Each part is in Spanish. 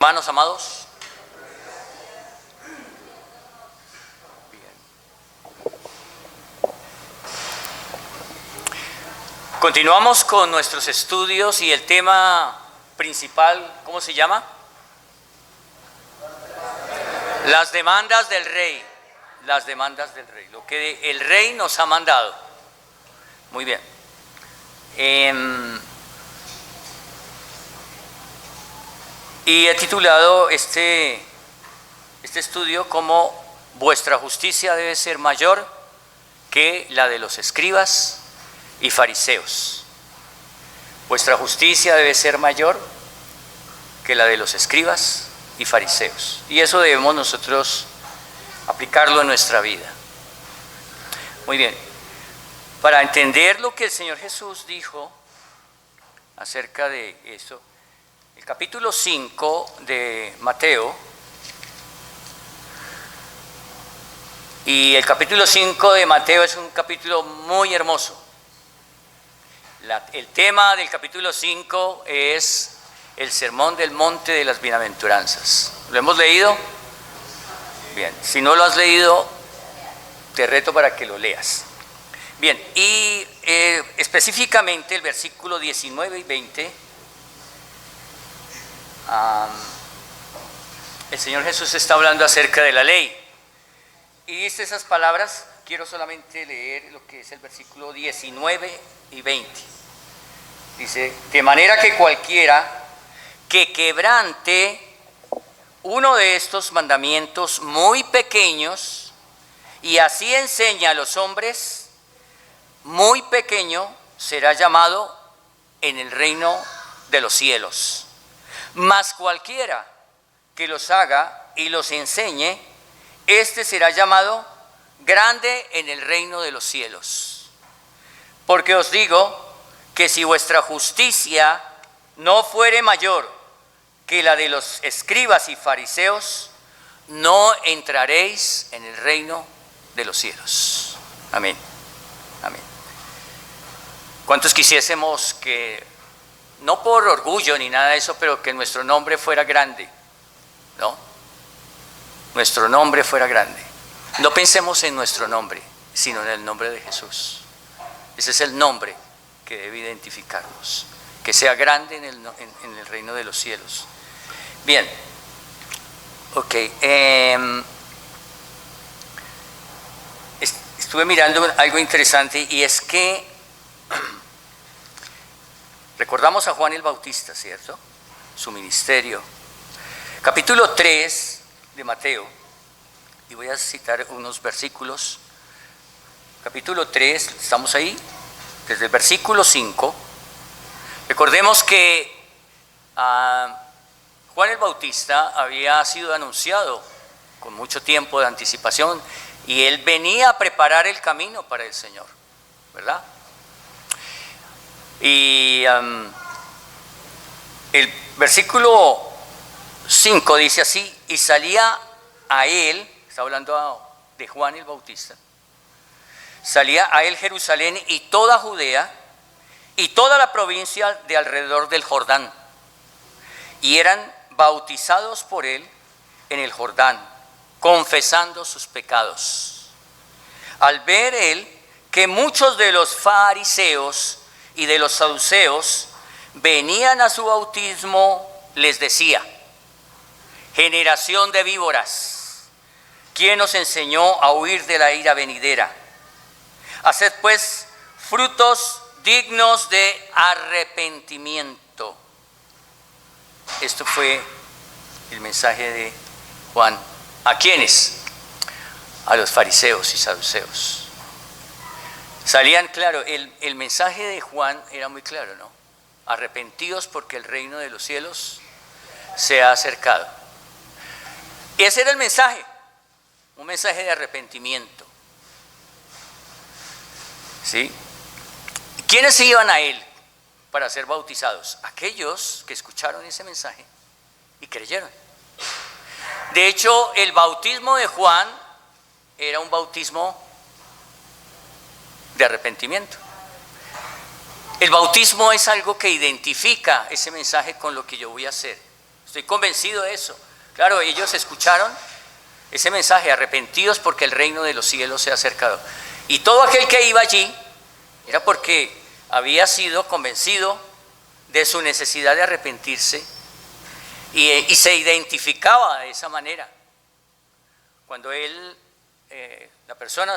hermanos amados? Bien. Continuamos con nuestros estudios y el tema principal, ¿cómo se llama? Las demandas del rey. Las demandas del rey, lo que el rey nos ha mandado. Muy bien. Y he titulado este estudio como vuestra justicia debe ser mayor que la de los escribas y fariseos. Vuestra justicia debe ser mayor que la de los escribas y fariseos. Y eso debemos nosotros aplicarlo en nuestra vida. Muy bien. Para entender lo que el Señor Jesús dijo acerca de eso, el capítulo 5 de Mateo, y el capítulo 5 de Mateo es un capítulo muy hermoso. El tema del capítulo 5 es el Sermón del Monte de las Bienaventuranzas. ¿Lo hemos leído? Bien, si no lo has leído, te reto para que lo leas. Bien, y específicamente el versículo 19 y 20, el Señor Jesús está hablando acerca de la ley. Y dice esas palabras, quiero solamente leer lo que es el versículo 19 y 20. Dice, de manera que cualquiera que quebrante uno de estos mandamientos muy pequeños y así enseña a los hombres, muy pequeño será llamado en el reino de los cielos. Mas cualquiera que los haga y los enseñe, este será llamado grande en el reino de los cielos. Porque os digo que si vuestra justicia no fuere mayor que la de los escribas y fariseos, no entraréis en el reino de los cielos. Amén. Amén. ¿Cuántos quisiésemos que, no por orgullo ni nada de eso, pero que nuestro nombre fuera grande? ¿No? Nuestro nombre fuera grande. No pensemos en nuestro nombre, sino en el nombre de Jesús. Ese es el nombre que debe identificarnos. Que sea grande en el reino de los cielos. Bien, ok. Estuve mirando algo interesante y es que recordamos a Juan el Bautista, ¿cierto? Su ministerio. Capítulo 3 de Mateo, y voy a citar unos versículos. Capítulo 3, estamos ahí, desde el versículo 5. Recordemos que Juan el Bautista había sido anunciado con mucho tiempo de anticipación y él venía a preparar el camino para el Señor, ¿verdad? Y el versículo 5 dice así, y salía a él, está hablando de Juan el Bautista, salía a él Jerusalén y toda Judea y toda la provincia de alrededor del Jordán, y eran bautizados por él en el Jordán, confesando sus pecados. Al ver él que muchos de los fariseos y de los saduceos venían a su bautismo, les decía, generación de víboras, ¿quién os enseñó a huir de la ira venidera? Haced pues frutos dignos de arrepentimiento. Esto fue el mensaje de Juan. ¿A quiénes? A los fariseos y saduceos. Salían, claro, el mensaje de Juan era muy claro, ¿no? Arrepentidos porque el reino de los cielos se ha acercado. Ese era el mensaje, un mensaje de arrepentimiento. ¿Sí? ¿Quiénes iban a él para ser bautizados? Aquellos que escucharon ese mensaje y creyeron. De hecho, el bautismo de Juan era un bautismo de arrepentimiento. El bautismo es algo que identifica ese mensaje con lo que yo voy a hacer. estoy convencido de eso. Claro, ellos escucharon ese mensaje, arrepentidos porque el reino de los cielos se ha acercado. Y todo aquel que iba allí era porque había sido convencido de su necesidad de arrepentirse y se identificaba de esa manera. Cuando la persona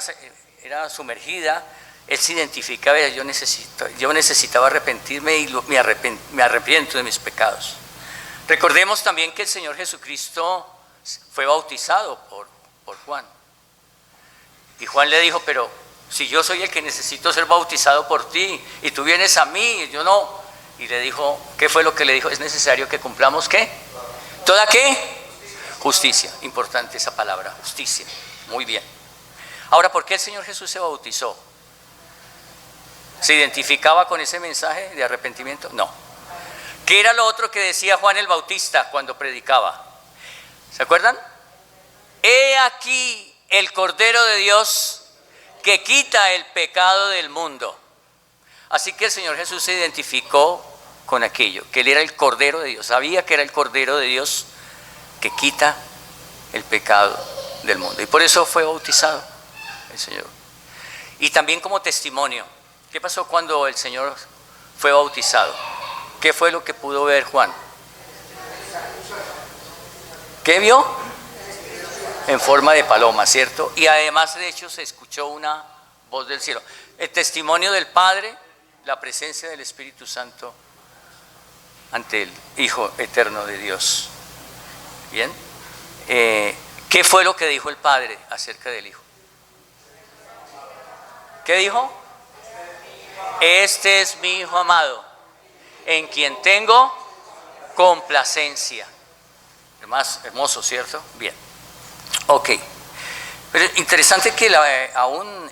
era sumergida, él se identificaba, yo necesitaba arrepentirme y me arrepiento de mis pecados. Recordemos también que el Señor Jesucristo fue bautizado por Juan. Y Juan le dijo, pero si yo soy el que necesito ser bautizado por ti y tú vienes a mí, yo no. Y le dijo, ¿qué fue lo que le dijo? Es necesario que cumplamos ¿qué? ¿Toda qué? Justicia. Importante esa palabra, justicia. Muy bien. Ahora, ¿por qué el Señor Jesús se bautizó? ¿Se identificaba con ese mensaje de arrepentimiento? No. ¿Qué era lo otro que decía Juan el Bautista cuando predicaba? ¿Se acuerdan? He aquí el Cordero de Dios que quita el pecado del mundo. Así que el Señor Jesús se identificó con aquello, que Él era el Cordero de Dios. Sabía que era el Cordero de Dios que quita el pecado del mundo. Y por eso fue bautizado el Señor. Y también como testimonio. ¿Qué pasó cuando el Señor fue bautizado? ¿Qué fue lo que pudo ver Juan? ¿Qué vio? En forma de paloma, ¿cierto? Y además de hecho se escuchó una voz del cielo. El testimonio del Padre, la presencia del Espíritu Santo ante el Hijo eterno de Dios. ¿Bien? ¿Qué fue lo que dijo el Padre acerca del Hijo? ¿Qué dijo? Este es mi Hijo amado, en quien tengo complacencia. Más hermoso, ¿cierto? Bien. Ok. Pero interesante que aún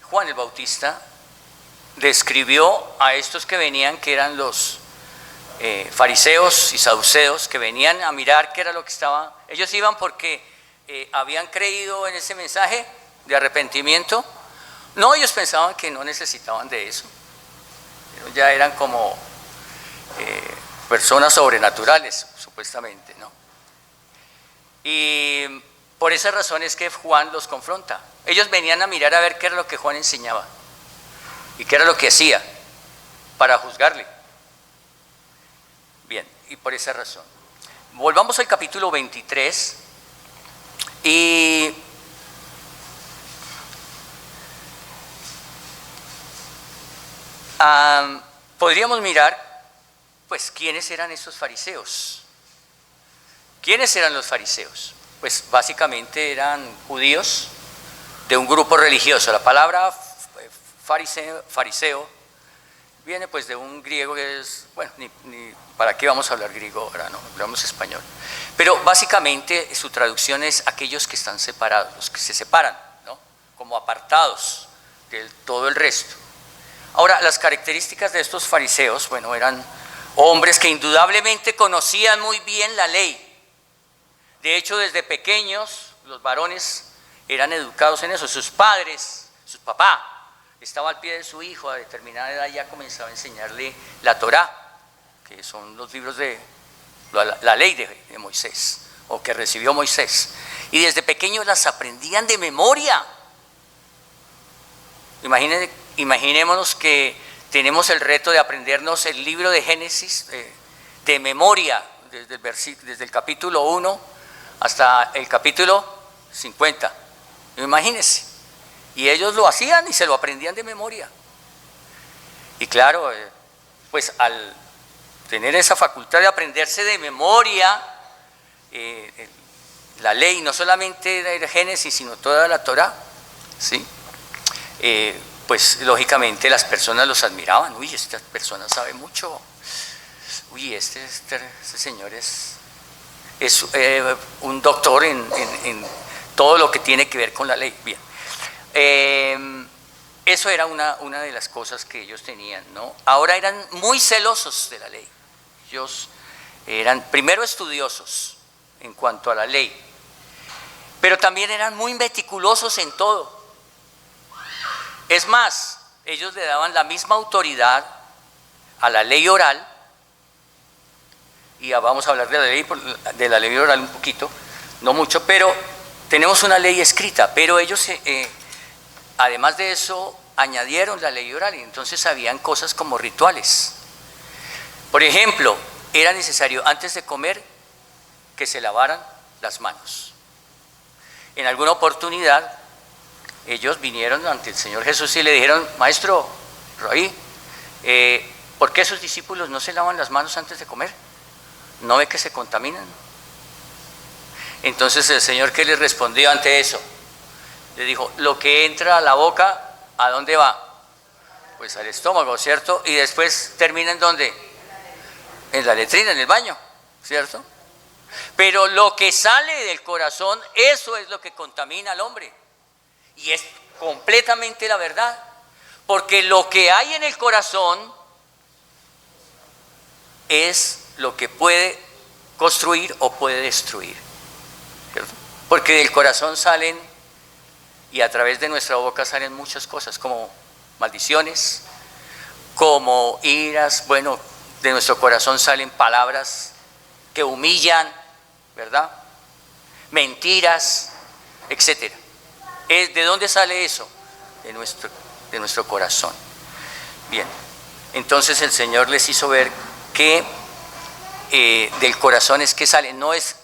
Juan el Bautista describió a estos que venían, que eran los fariseos y saduceos, que venían a mirar qué era lo que estaba. Ellos iban porque habían creído en ese mensaje de arrepentimiento. No, ellos pensaban que no necesitaban de eso. Ellos ya eran como personas sobrenaturales, supuestamente, ¿no? Y por esa razón es que Juan los confronta. Ellos venían a mirar a ver qué era lo que Juan enseñaba y qué era lo que hacía para juzgarle. Bien, y por esa razón. Volvamos al capítulo 23 y podríamos mirar, pues, quiénes eran esos fariseos. ¿Quiénes eran los fariseos? Pues básicamente eran judíos de un grupo religioso. La palabra fariseo viene pues de un griego que es, bueno, ni para qué vamos a hablar griego ahora, no, hablamos español. Pero básicamente su traducción es aquellos que están separados, los que se separan, ¿no? Como apartados de todo el resto. Ahora, las características de estos fariseos, bueno, eran hombres que indudablemente conocían muy bien la ley. De hecho, desde pequeños, los varones eran educados en eso. Sus padres, su papá, estaba al pie de su hijo, a determinada edad ya comenzaba a enseñarle la Torá, que son los libros de la ley de Moisés, o que recibió Moisés. Y desde pequeños las aprendían de memoria. Imaginémonos que tenemos el reto de aprendernos el libro de Génesis de memoria, desde el capítulo 1 hasta el capítulo 50. Imagínense. Y ellos lo hacían y se lo aprendían de memoria. Y claro, pues al tener esa facultad de aprenderse de memoria la ley, no solamente de Génesis, sino toda la Torá, ¿sí? Pues lógicamente las personas los admiraban. Uy, esta persona sabe mucho. Uy, este señor es un doctor en todo lo que tiene que ver con la ley. Bien. Eso era una de las cosas que ellos tenían, ¿no? Ahora eran muy celosos de la ley. Ellos eran primero estudiosos en cuanto a la ley, pero también eran muy meticulosos en todo. Es más, ellos le daban la misma autoridad a la ley oral y vamos a hablar de la ley oral un poquito, no mucho, pero tenemos una ley escrita, pero ellos, además de eso, añadieron la ley oral, y entonces habían cosas como rituales. Por ejemplo, era necesario antes de comer que se lavaran las manos. En alguna oportunidad, ellos vinieron ante el Señor Jesús y le dijeron: Maestro, Rabí, ¿por qué sus discípulos no se lavan las manos antes de comer? ¿No ve que se contaminan? Entonces el Señor, ¿qué les respondió ante eso? Le dijo: lo que entra a la boca, ¿a dónde va? Pues al estómago, ¿cierto? Y después termina ¿en dónde? En la letrina, en el baño, ¿cierto? Pero lo que sale del corazón, eso es lo que contamina al hombre. Y es completamente la verdad. Porque lo que hay en el corazón es lo que puede construir o puede destruir, ¿cierto? Porque del corazón salen, y a través de nuestra boca salen muchas cosas, como maldiciones, como iras. Bueno, de nuestro corazón salen palabras que humillan, ¿verdad? Mentiras, etc. ¿De dónde sale eso? De nuestro corazón. Bien, entonces el Señor les hizo ver que del corazón es que sale, no es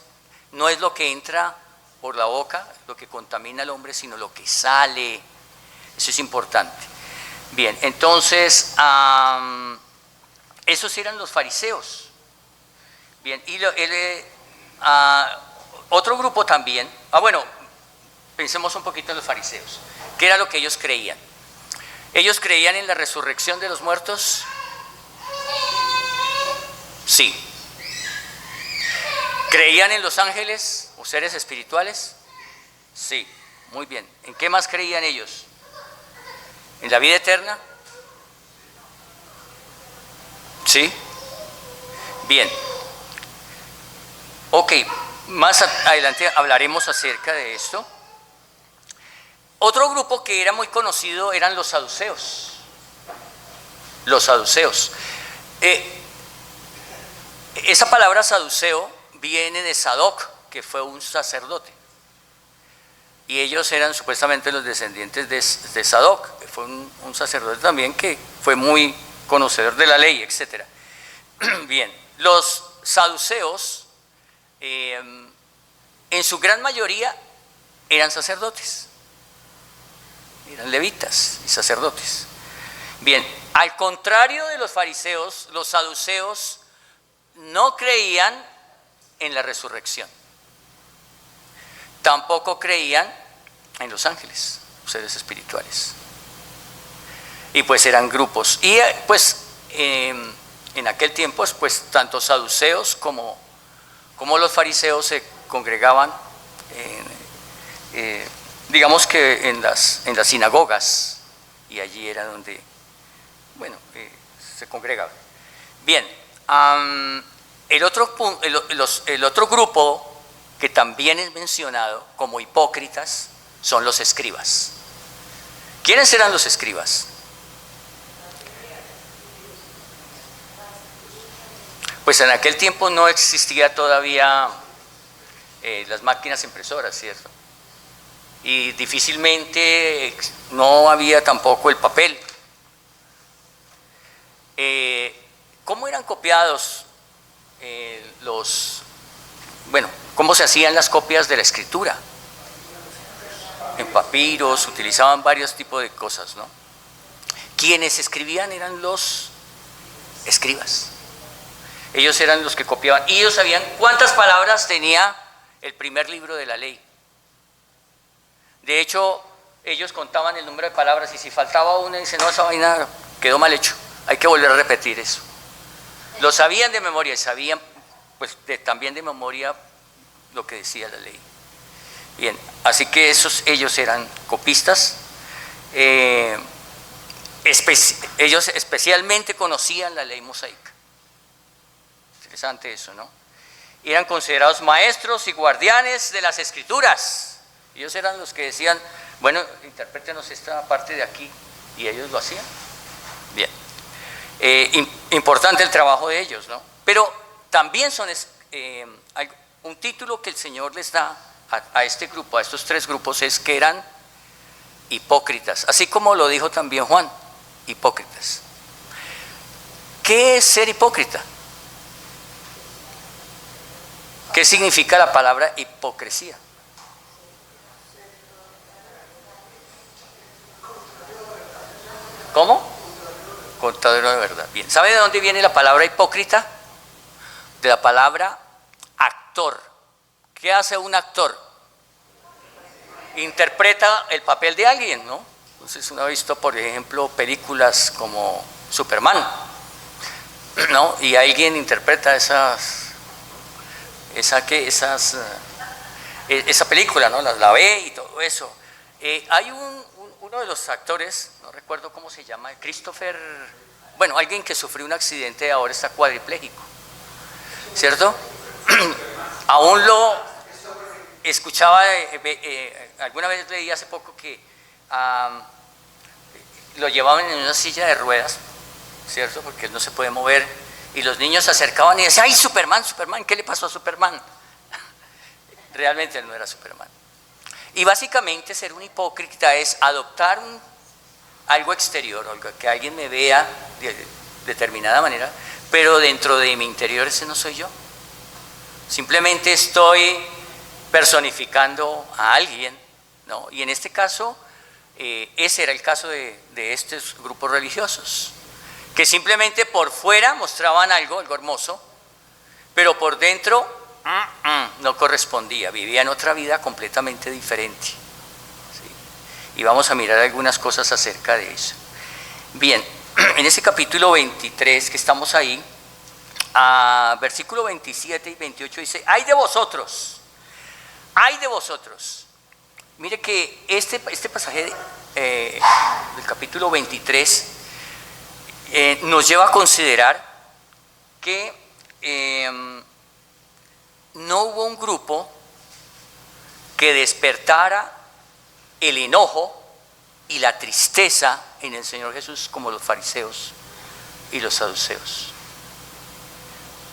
lo que entra por la boca lo que contamina al hombre, sino lo que sale. Eso es importante. Bien, entonces esos eran los fariseos. Bien, y otro grupo también. Bueno, pensemos un poquito en los fariseos. ¿Qué era lo que ellos creían? ¿Ellos creían en la resurrección de los muertos? Sí. ¿Creían en los ángeles o seres espirituales? Sí, muy bien. ¿En qué más creían ellos? ¿En la vida eterna? Sí. Bien. Ok, más adelante hablaremos acerca de esto. Otro grupo que era muy conocido eran los saduceos. Los saduceos. Esa palabra saduceo viene de Sadoc, que fue un sacerdote. Y ellos eran supuestamente los descendientes de Sadoc, que fue un sacerdote también que fue muy conocedor de la ley, etc. Bien, los saduceos, en su gran mayoría, eran sacerdotes. Eran levitas y sacerdotes. Bien, al contrario de los fariseos, los saduceos no creían en la resurrección. Tampoco creían en los ángeles, seres espirituales. Y pues eran grupos. Y pues en aquel tiempo, pues tanto saduceos como los fariseos se congregaban digamos que en las sinagogas, y allí era donde, bueno, se congregaban. Bien, el otro grupo que también es mencionado como hipócritas son los escribas. ¿Quiénes eran los escribas? Pues en aquel tiempo no existía todavía las máquinas impresoras, ¿cierto? Y difícilmente no había tampoco el papel. ¿Cómo eran copiados cómo se hacían las copias de la escritura? En papiros, utilizaban varios tipos de cosas, ¿no? Quienes escribían eran los escribas. Ellos eran los que copiaban, y ellos sabían cuántas palabras tenía el primer libro de la ley. De hecho, ellos contaban el número de palabras, y si faltaba una, dicen: no, esa vaina quedó mal hecho, hay que volver a repetir eso. Lo sabían de memoria, y sabían pues también de memoria lo que decía la ley. Bien, así que ellos eran copistas. Ellos especialmente conocían la ley mosaica. Interesante eso, ¿no? Eran considerados maestros y guardianes de las escrituras. Ellos eran los que decían: bueno, interprétenos esta parte de aquí, y ellos lo hacían. Bien, importante el trabajo de ellos, ¿no? Pero también son un título que el Señor les da a este grupo, a estos tres grupos, es que eran hipócritas, así como lo dijo también Juan, hipócritas. ¿Qué es ser hipócrita? ¿Qué significa la palabra hipocresía? ¿Cómo? Contador de verdad. Bien, ¿sabe de dónde viene la palabra hipócrita? De la palabra actor. ¿Qué hace un actor? Interpreta el papel de alguien, ¿no? Entonces uno ha visto, por ejemplo, películas como Superman, ¿no? Y alguien interpreta esa película, ¿no? La ve y todo eso. Hay uno de los actores, no recuerdo cómo se llama, Christopher, bueno, alguien que sufrió un accidente y ahora está cuadripléjico, ¿cierto? Aún lo escuchaba, alguna vez leí hace poco que lo llevaban en una silla de ruedas, ¿cierto? Porque él no se puede mover, y los niños se acercaban y decían: ¡ay, Superman, Superman! ¿Qué le pasó a Superman? Realmente él no era Superman. Y básicamente ser un hipócrita es adoptar algo exterior, algo que alguien me vea de determinada manera, pero dentro de mi interior ese no soy yo. Simplemente estoy personificando a alguien, ¿no? Y en este caso, ese era el caso de estos grupos religiosos, que simplemente por fuera mostraban algo hermoso, pero por dentro no correspondía, vivían otra vida completamente diferente, ¿sí? Y vamos a mirar algunas cosas acerca de eso. Bien, en ese capítulo 23 que estamos ahí, versículo 27 y 28 dice: ¡ay de vosotros! ¡Ay de vosotros! Mire que este pasaje del capítulo 23 nos lleva a considerar que no hubo un grupo que despertara el enojo y la tristeza en el Señor Jesús como los fariseos y los saduceos,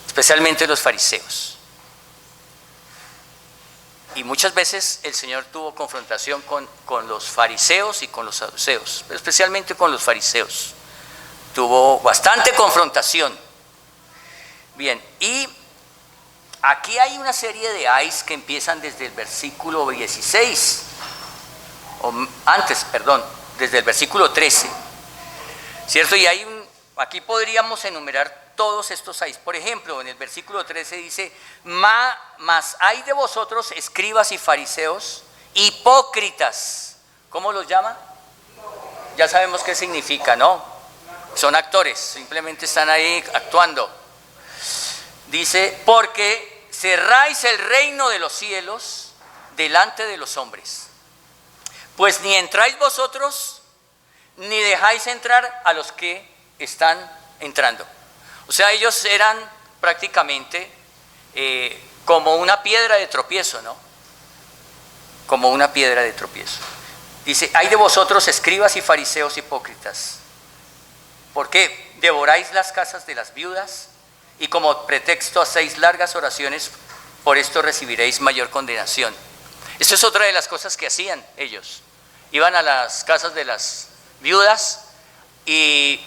especialmente los fariseos. Y muchas veces el Señor tuvo confrontación con los fariseos y con los saduceos, pero especialmente con los fariseos. Tuvo bastante confrontación. Bien, y aquí hay una serie de ayes que empiezan desde el versículo 16, desde el versículo 13, ¿cierto? Y aquí podríamos enumerar todos estos ayes. Por ejemplo, en el versículo 13 dice: mas hay de vosotros, escribas y fariseos, hipócritas. ¿Cómo los llama? Ya sabemos qué significa, ¿no? Son actores, simplemente están ahí actuando. Dice: porque cerráis el reino de los cielos delante de los hombres, pues ni entráis vosotros, ni dejáis entrar a los que están entrando. O sea, ellos eran prácticamente como una piedra de tropiezo, ¿no? Como una piedra de tropiezo. Dice: hay de vosotros, escribas y fariseos hipócritas, ¿por qué devoráis las casas de las viudas? Y como pretexto hacéis largas oraciones, por esto recibiréis mayor condenación. Esto es otra de las cosas que hacían ellos. Iban a las casas de las viudas y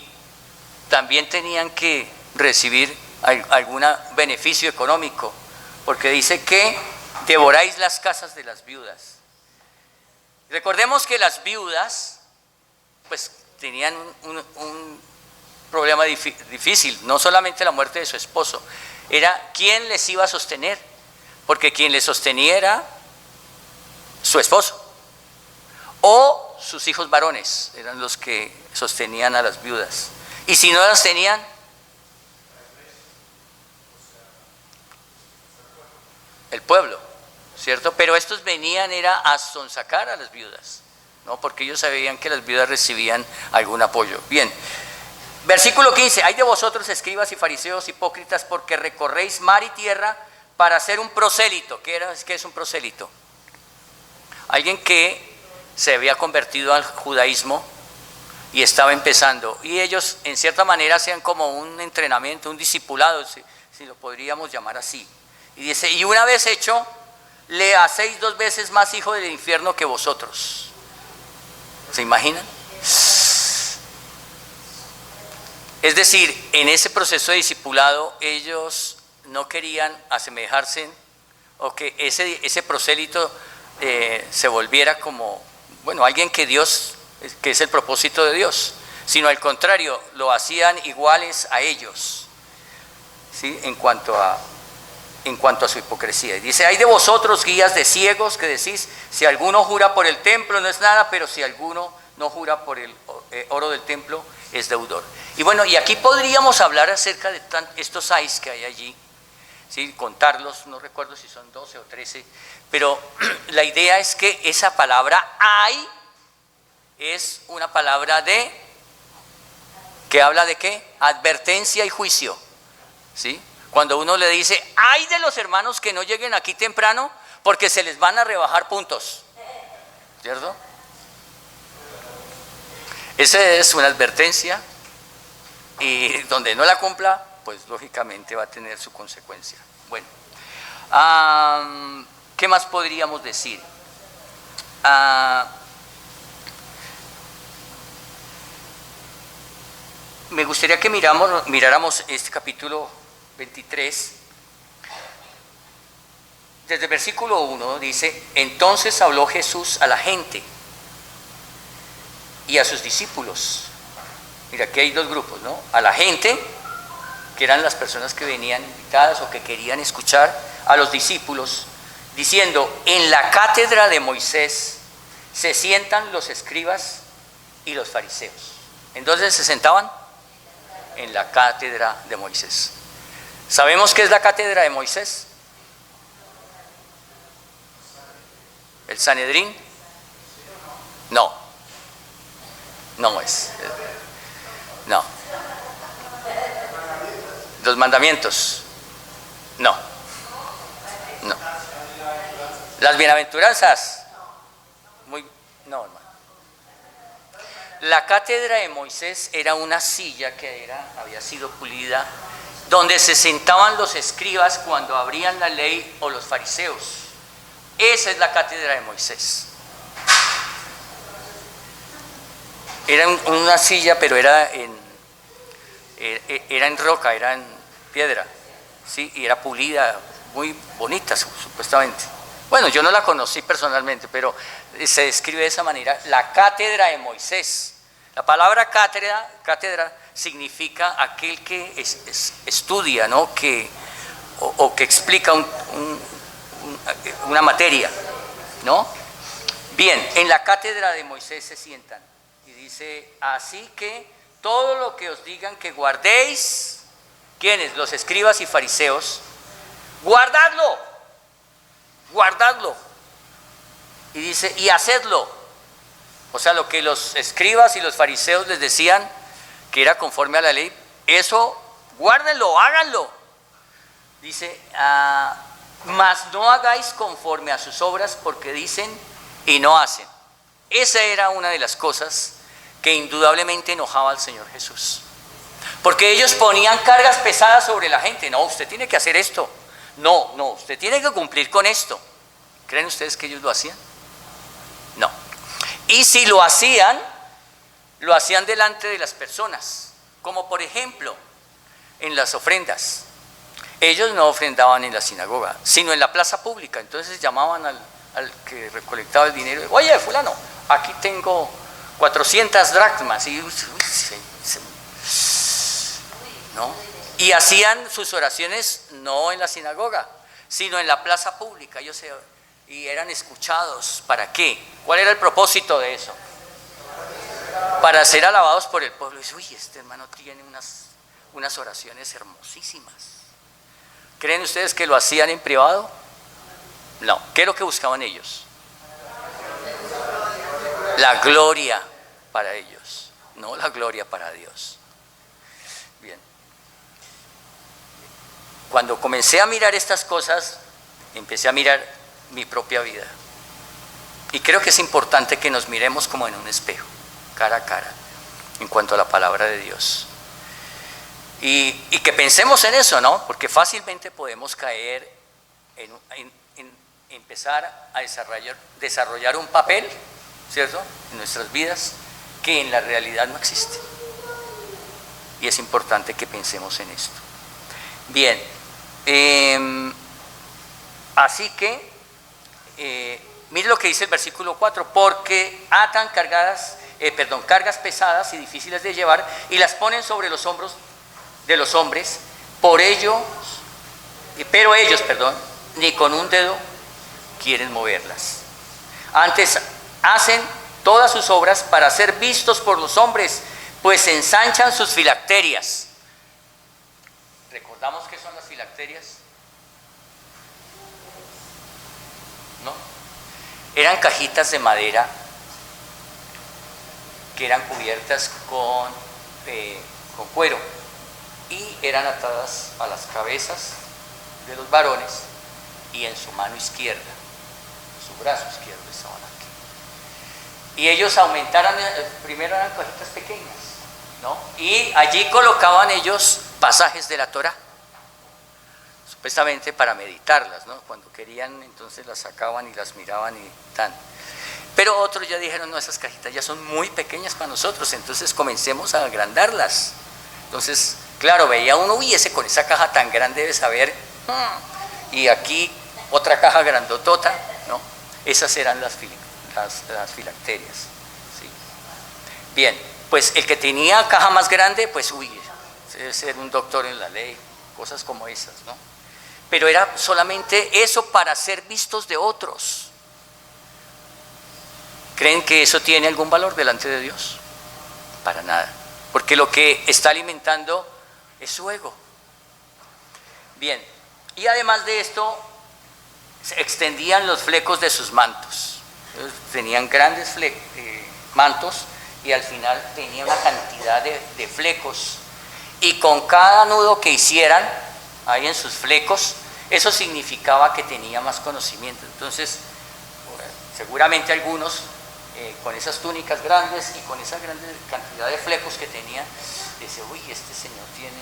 también tenían que recibir algún beneficio económico, porque dice que devoráis las casas de las viudas. Recordemos que las viudas pues tenían un problema difícil, no solamente la muerte de su esposo, era quién les iba a sostener, porque quien les sostenía era su esposo o sus hijos varones, eran los que sostenían a las viudas, y si no las tenían, el pueblo, ¿cierto? Pero estos venían era a sonsacar a las viudas, ¿no? Porque ellos sabían que las viudas recibían algún apoyo. Bien. Versículo 15: hay de vosotros, escribas y fariseos hipócritas, porque recorréis mar y tierra para ser un prosélito. ¿Qué es un prosélito? Alguien que se había convertido al judaísmo y estaba empezando. Y ellos, en cierta manera, hacían como un entrenamiento, un discipulado, si lo podríamos llamar así. Y dice, y una vez hecho, le hacéis 2 veces más hijo del infierno que vosotros. ¿Se imaginan? Es decir, en ese proceso de discipulado ellos no querían asemejarse o que ese prosélito se volviera como, bueno, alguien que Dios, que es el propósito de Dios, sino al contrario, lo hacían iguales a ellos, ¿sí? En cuanto a su hipocresía. Y dice, hay de vosotros guías de ciegos que decís, si alguno jura por el templo no es nada, pero si alguno no jura por el oro del templo es deudor. Y bueno, y aquí podríamos hablar acerca de estos ayes que hay allí, ¿sí? Contarlos, no recuerdo si son 12 o 13, pero la idea es que esa palabra ay es una palabra que habla de ¿qué? Advertencia y juicio, ¿sí? Cuando uno le dice, ay de los hermanos que no lleguen aquí temprano porque se les van a rebajar puntos, ¿cierto? Esa es una advertencia y donde no la cumpla, pues lógicamente va a tener su consecuencia. Bueno, ¿qué más podríamos decir? Me gustaría que miráramos este capítulo 23. Desde el versículo 1 dice, entonces habló Jesús a la gente y a sus discípulos. Mira, aquí hay 2 grupos, ¿no? A la gente, que eran las personas que venían invitadas o que querían escuchar, a los discípulos, diciendo, en la cátedra de Moisés se sientan los escribas y los fariseos. Entonces se sentaban en la cátedra de Moisés. ¿Sabemos qué es la cátedra de Moisés? ¿El Sanedrín? No. No es. No. ¿Los mandamientos? No. No. ¿Las bienaventuranzas? No, hermano. La cátedra de Moisés era una silla que había sido pulida, donde se sentaban los escribas cuando abrían la ley o los fariseos. Esa es la cátedra de Moisés. Era una silla, pero era en roca, era en piedra, ¿sí? Y era pulida, muy bonita supuestamente. Bueno, yo no la conocí personalmente, pero se describe de esa manera, la cátedra de Moisés. La palabra cátedra significa aquel que estudia, ¿no? O que explica una materia, ¿no? Bien, en la cátedra de Moisés se sientan y dice, así que todo lo que os digan que guardéis, ¿quiénes? Los escribas y fariseos, guardadlo. Y dice, y hacedlo. O sea, lo que los escribas y los fariseos les decían que era conforme a la ley, eso guárdenlo, háganlo. Dice, mas no hagáis conforme a sus obras porque dicen y no hacen. Esa era una de las cosas que indudablemente enojaba al Señor Jesús. Porque ellos ponían cargas pesadas sobre la gente. No, usted tiene que hacer esto. No, usted tiene que cumplir con esto. ¿Creen ustedes que ellos lo hacían? No. Y si lo hacían delante de las personas, como por ejemplo en las ofrendas. Ellos no ofrendaban en la sinagoga, sino en la plaza pública. Entonces llamaban al que recolectaba el dinero, oye, fulano, aquí tengo 400 dracmas, ¿no? Y hacían sus oraciones no en la sinagoga, sino en la plaza pública. Y eran escuchados. ¿Para qué? ¿Cuál era el propósito de eso? Para ser alabados por el pueblo. Y dice, uy, este hermano tiene unas oraciones hermosísimas. ¿Creen ustedes que lo hacían en privado? No. ¿Qué es lo que buscaban ellos? La gloria para ellos, no la gloria para Dios. Bien. Cuando comencé a mirar estas cosas, empecé a mirar mi propia vida. Y creo que es importante que nos miremos como en un espejo, cara a cara, en cuanto a la palabra de Dios. Y que pensemos en eso, ¿no? Porque fácilmente podemos caer en empezar a desarrollar un papel, ¿cierto?, en nuestras vidas que en la realidad no existe. Y es importante que pensemos en esto. Bien, así que, mire lo que dice el versículo 4, porque atan cargas pesadas y difíciles de llevar y las ponen sobre los hombros de los hombres, pero ellos, ni con un dedo quieren moverlas. Antes hacen todas sus obras para ser vistos por los hombres, pues ensanchan sus filacterias. ¿Recordamos qué son las filacterias? ¿No? Eran cajitas de madera que eran cubiertas con cuero y eran atadas a las cabezas de los varones y en su mano izquierda, su brazo izquierdo estaban aquí. Y ellos primero eran cajitas pequeñas, ¿no? Y allí colocaban ellos pasajes de la Torá, supuestamente para meditarlas, ¿no? Cuando querían, entonces las sacaban y las miraban y tan. Pero otros ya dijeron, no, esas cajitas ya son muy pequeñas para nosotros, entonces comencemos a agrandarlas. Entonces, claro, veía uno, uy, con esa caja tan grande debe saber, y aquí otra caja grandotota, ¿no? Esas eran las filacterias, ¿sí? Bien, pues el que tenía caja más grande, pues, uy, debe ser un doctor en la ley, cosas como esas, ¿no? Pero era solamente eso para ser vistos de otros. ¿Creen que eso tiene algún valor delante de Dios? Para nada, porque lo que está alimentando es su ego. Bien, y además de esto, se extendían los flecos de sus mantos. Ellos tenían grandes mantos y al final tenía una cantidad de flecos. Y con cada nudo que hicieran ahí en sus flecos, eso significaba que tenía más conocimiento. Entonces, seguramente algunos con esas túnicas grandes y con esa grande cantidad de flecos que tenía, dice, uy, este señor tiene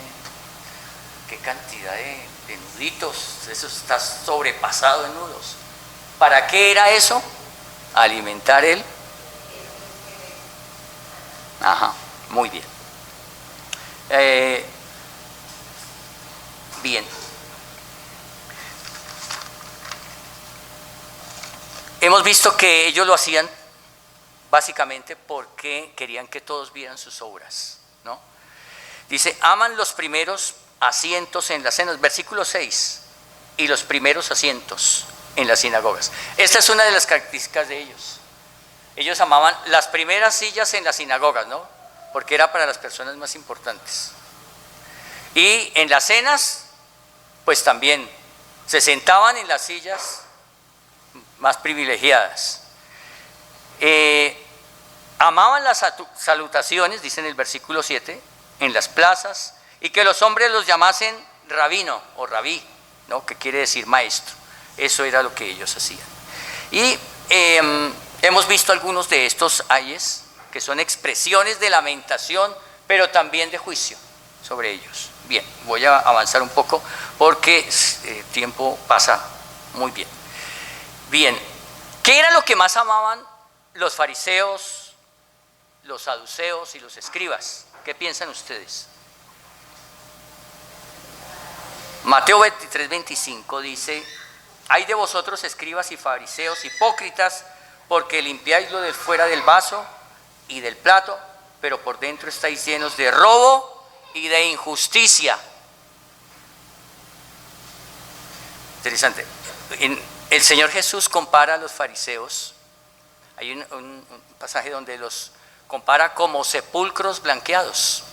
qué cantidad de nuditos, eso está sobrepasado en nudos. ¿Para qué era eso? Alimentar él. Ajá, muy bien. Bien. Hemos visto que ellos lo hacían básicamente porque querían que todos vieran sus obras, ¿no? Dice, aman los primeros asientos en las cenas, versículo 6, y los primeros asientos en las sinagogas. Esta es una de las características de ellos. Ellos amaban las primeras sillas en las sinagogas, ¿no? Porque era para las personas más importantes. Y en las cenas, pues también se sentaban en las sillas más privilegiadas. Amaban las salutaciones, dice en el versículo 7, en las plazas, y que los hombres los llamasen rabino o rabí, ¿no? Que quiere decir maestro. Eso era lo que ellos hacían. Y hemos visto algunos de estos ayes, que son expresiones de lamentación, pero también de juicio sobre ellos. Bien, voy a avanzar un poco porque el tiempo pasa muy bien. Bien, ¿qué era lo que más amaban los fariseos, los saduceos y los escribas? ¿Qué piensan ustedes? Mateo 23:25 dice, hay de vosotros escribas y fariseos hipócritas, porque limpiáis lo de fuera del vaso y del plato, pero por dentro estáis llenos de robo y de injusticia. Interesante. El Señor Jesús compara a los fariseos. Hay un pasaje donde los compara como sepulcros blanqueados.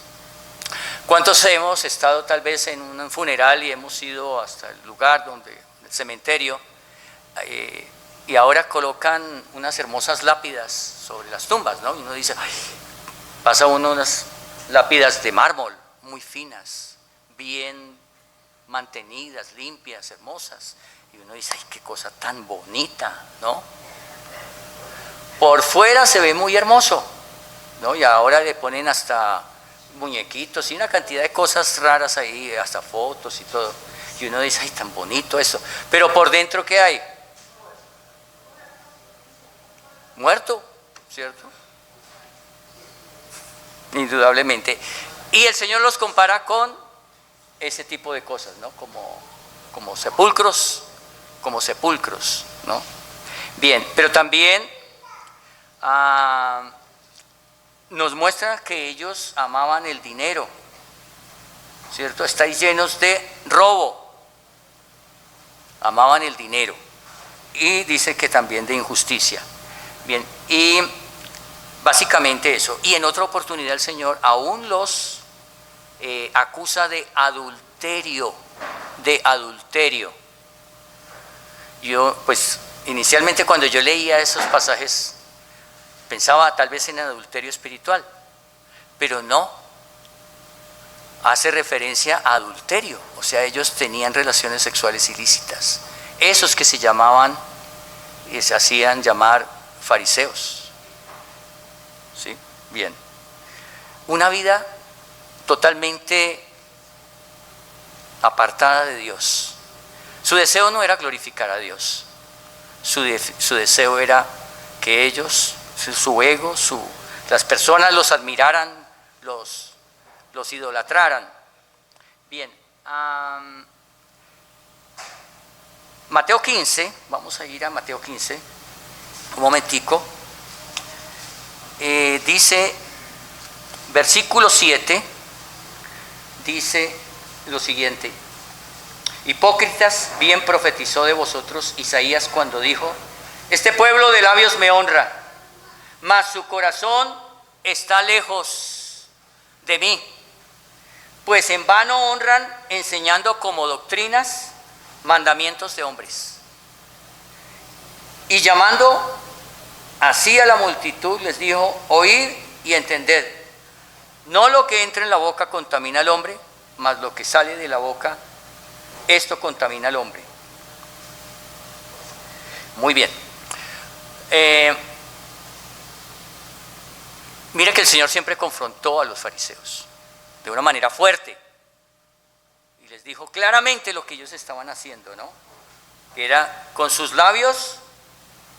¿Cuántos hemos estado tal vez en un funeral y hemos ido hasta el lugar el cementerio, y ahora colocan unas hermosas lápidas sobre las tumbas, ¿no? Y uno dice, ay, pasa uno unas lápidas de mármol, muy finas, bien mantenidas, limpias, hermosas. Y uno dice, ay, qué cosa tan bonita, ¿no? Por fuera se ve muy hermoso, ¿no? Y ahora le ponen hasta muñequitos y una cantidad de cosas raras ahí, hasta fotos y todo. Y uno dice, ay, tan bonito eso. Pero por dentro, ¿qué hay? Muerto, ¿cierto? Indudablemente. Y el Señor los compara con ese tipo de cosas, ¿no? Como sepulcros, ¿no? Bien, pero también nos muestra que ellos amaban el dinero, ¿cierto? Estáis llenos de robo, amaban el dinero, y dice que también de injusticia. Bien, y básicamente eso. Y en otra oportunidad el Señor aún los acusa de adulterio, Yo, pues, inicialmente cuando yo leía esos pasajes, pensaba tal vez en adulterio espiritual, pero no, hace referencia a adulterio, o sea, ellos tenían relaciones sexuales ilícitas, esos que se llamaban y se hacían llamar fariseos, ¿sí? Bien, una vida totalmente apartada de Dios. Su deseo no era glorificar a Dios, su deseo era que ellos, su ego, las personas los admiraran, los idolatraran. Bien, Mateo 15, vamos a ir a Mateo 15, un momentico, dice, versículo 7, dice lo siguiente: hipócritas, bien profetizó de vosotros Isaías cuando dijo: este pueblo de labios me honra, mas su corazón está lejos de mí, pues en vano honran enseñando como doctrinas mandamientos de hombres. Y llamando así a la multitud les dijo: oíd y entended, no lo que entra en la boca contamina al hombre, mas lo que sale de la boca, esto contamina al hombre. Muy bien. Mira que el Señor siempre confrontó a los fariseos de una manera fuerte y les dijo claramente lo que ellos estaban haciendo, ¿no? Que era con sus labios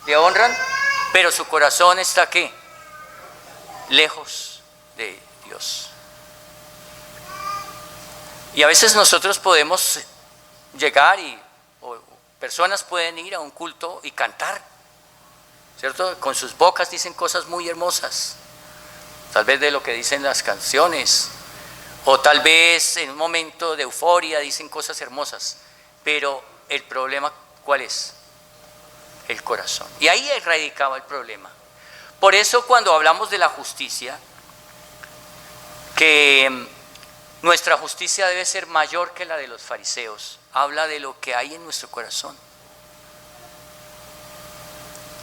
le honran, pero su corazón está ¿qué? Lejos de Dios. Y a veces nosotros podemos llegar o personas pueden ir a un culto y cantar, ¿cierto? Con sus bocas dicen cosas muy hermosas, tal vez de lo que dicen las canciones, o tal vez en un momento de euforia dicen cosas hermosas, pero el problema, ¿cuál es? El corazón. Y ahí radicaba el problema. Por eso cuando hablamos de la justicia, que nuestra justicia debe ser mayor que la de los fariseos, habla de lo que hay en nuestro corazón.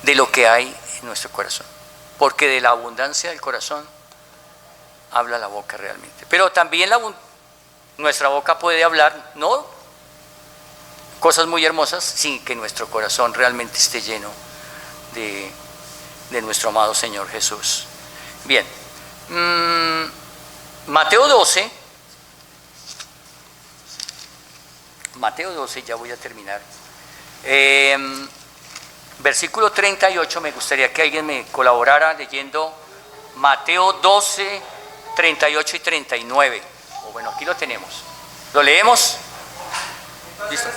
De lo que hay en nuestro corazón. Porque de la abundancia del corazón habla la boca realmente. Pero también nuestra boca puede hablar, no cosas muy hermosas, sin que nuestro corazón realmente esté lleno de nuestro amado Señor Jesús. Bien, Mateo 12, ya voy a terminar. Versículo 38, me gustaría que alguien me colaborara leyendo Mateo 12, 38 y 39. O bueno, aquí lo tenemos. ¿Lo leemos? ¿Listo?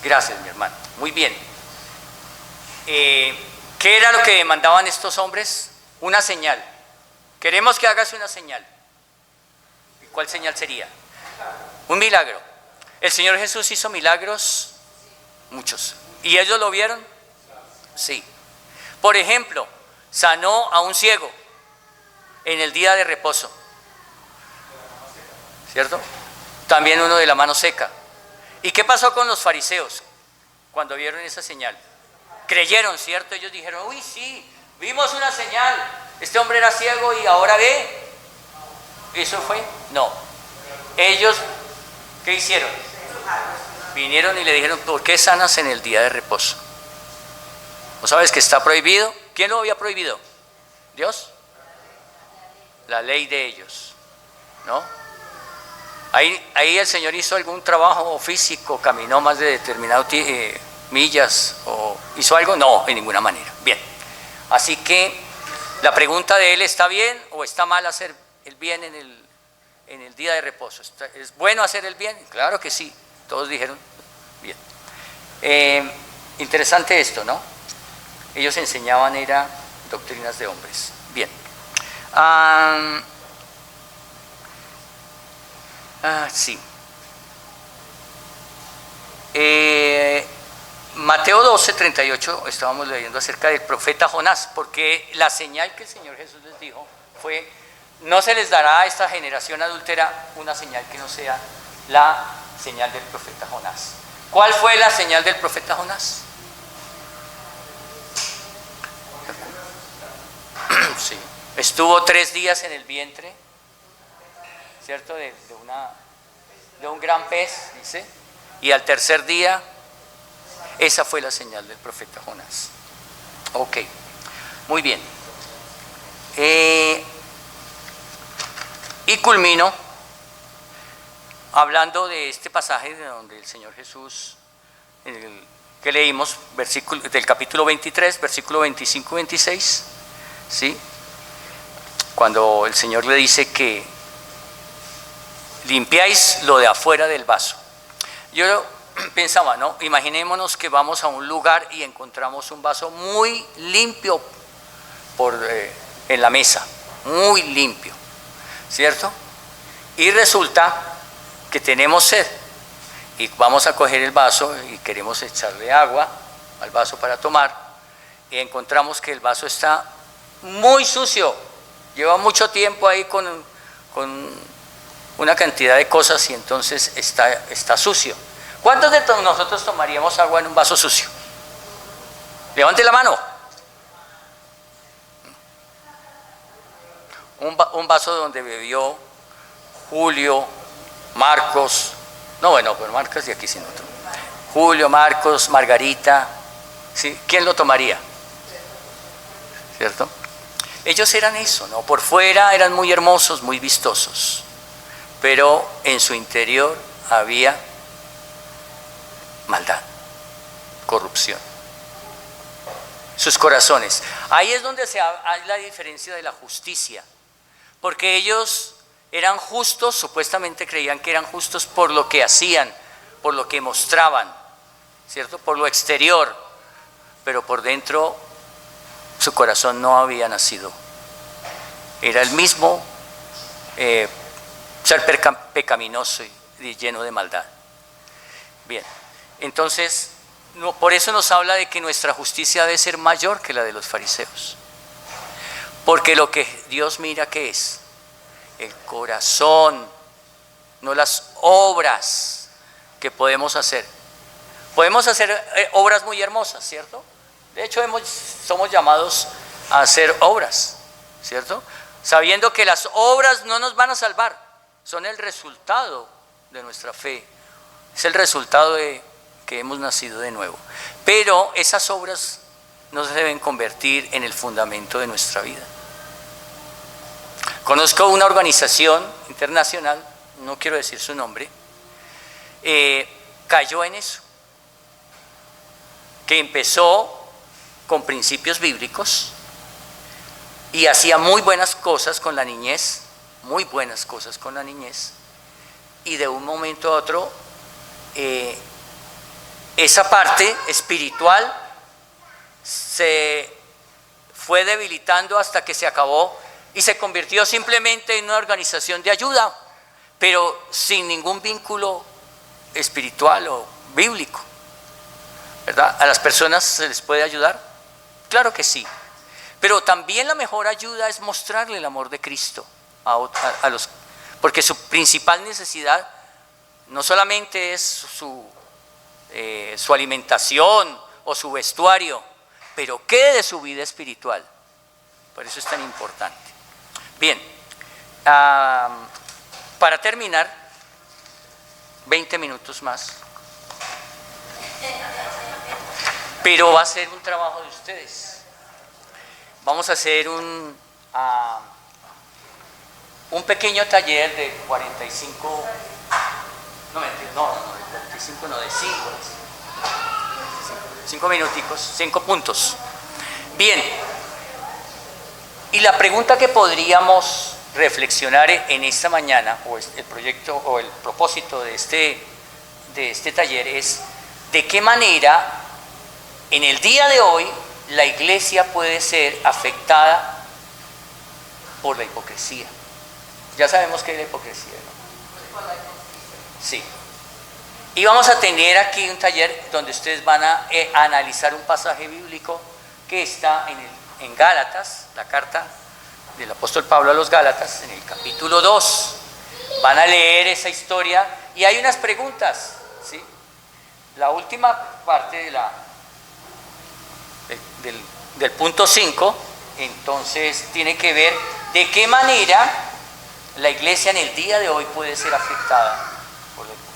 Gracias, mi hermano. Muy bien. ¿Qué era lo que demandaban estos hombres? Una señal. Queremos que hagas una señal. ¿Y cuál señal sería? Un milagro. El Señor Jesús hizo milagros, muchos. ¿Y ellos lo vieron? Sí. Por ejemplo, sanó a un ciego en el día de reposo. ¿Cierto? También uno de la mano seca. ¿Y qué pasó con los fariseos cuando vieron esa señal? Creyeron, ¿cierto? Ellos dijeron: uy, sí, vimos una señal, este hombre era ciego y ahora ve. ¿Eso fue? No. Ellos, ¿qué hicieron? Vinieron y le dijeron, ¿por qué sanas en el día de reposo? ¿No sabes que está prohibido? ¿Quién lo había prohibido? ¿Dios? La ley de ellos, ¿no? Ahí el Señor hizo algún trabajo físico, caminó más de determinado millas, o hizo algo, no, en ninguna manera. Bien, así que la pregunta de él, ¿está bien o está mal hacer el bien en el día de reposo? ¿Es bueno hacer el bien? Claro que sí, todos dijeron bien. Interesante esto, ¿no? Ellos enseñaban, era doctrinas de hombres. Bien. Sí. Mateo 12:38 estábamos leyendo acerca del profeta Jonás, porque la señal que el Señor Jesús les dijo fue: no se les dará a esta generación adúltera una señal que no sea la señal del profeta Jonás. ¿Cuál fue la señal del profeta Jonás? Sí. Estuvo 3 días en el vientre, ¿cierto? De un gran pez, dice, y al tercer día, esa fue la señal del profeta Jonás. Ok, muy bien. Y culmino hablando de este pasaje de donde el Señor Jesús, que leímos, del capítulo 23, versículo 25 y 26, ¿sí? Cuando el Señor le dice que limpiáis lo de afuera del vaso. Yo pensaba, ¿no? Imaginémonos que vamos a un lugar y encontramos un vaso muy limpio en la mesa, muy limpio, ¿cierto? Y resulta que tenemos sed y vamos a coger el vaso y queremos echarle agua al vaso para tomar, y encontramos que el vaso está muy sucio, lleva mucho tiempo ahí con una cantidad de cosas, y entonces está sucio. ¿Cuántos de nosotros tomaríamos agua en un vaso sucio? Levante la mano. Un vaso donde bebió Julio, Marcos, no, bueno, pero Marcos de aquí sin otro. Julio, Marcos, Margarita, ¿sí? ¿Quién lo tomaría? ¿Cierto? Ellos eran eso, ¿no? Por fuera eran muy hermosos, muy vistosos, pero en su interior había maldad, corrupción. Sus corazones. Ahí es donde hay la diferencia de la justicia, porque ellos eran justos, supuestamente creían que eran justos por lo que hacían, por lo que mostraban, ¿cierto? Por lo exterior, pero por dentro su corazón no había nacido. Era el mismo ser pecaminoso y lleno de maldad. Bien, entonces, por eso nos habla de que nuestra justicia debe ser mayor que la de los fariseos. Porque lo que Dios mira, ¿qué es? El corazón, no las obras que podemos hacer. Podemos hacer obras muy hermosas, ¿cierto? De hecho, somos llamados a hacer obras, ¿cierto? Sabiendo que las obras no nos van a salvar, son el resultado de nuestra fe, es el resultado de que hemos nacido de nuevo. Pero esas obras no se deben convertir en el fundamento de nuestra vida. Conozco una organización internacional, no quiero decir su nombre, cayó en eso, que empezó con principios bíblicos y hacía muy buenas cosas con la niñez, muy buenas cosas con la niñez, y de un momento a otro esa parte espiritual se fue debilitando hasta que se acabó y se convirtió simplemente en una organización de ayuda, pero sin ningún vínculo espiritual o bíblico, ¿verdad? ¿A las personas se les puede ayudar? Claro que sí, pero también la mejor ayuda es mostrarle el amor de Cristo a los, porque su principal necesidad no solamente es su alimentación o su vestuario, pero ¿qué de su vida espiritual? Por eso es tan importante. Bien, para terminar, 20 minutos más. Pero va a ser un trabajo de ustedes. Vamos a hacer un pequeño taller de 45, de 5 minuticos, 5 puntos. Bien, y la pregunta que podríamos reflexionar en esta mañana, o el proyecto o el propósito de este taller es: ¿de qué manera en el día de hoy la iglesia puede ser afectada por la hipocresía? Ya sabemos qué es la hipocresía, ¿no? Sí. Y vamos a tener aquí un taller donde ustedes van a analizar un pasaje bíblico que está en Gálatas, la carta del apóstol Pablo a los Gálatas, en el capítulo 2. Van a leer esa historia y hay unas preguntas, ¿sí? La última parte del punto 5, entonces tiene que ver de qué manera la iglesia en el día de hoy puede ser afectada por la hipocresía.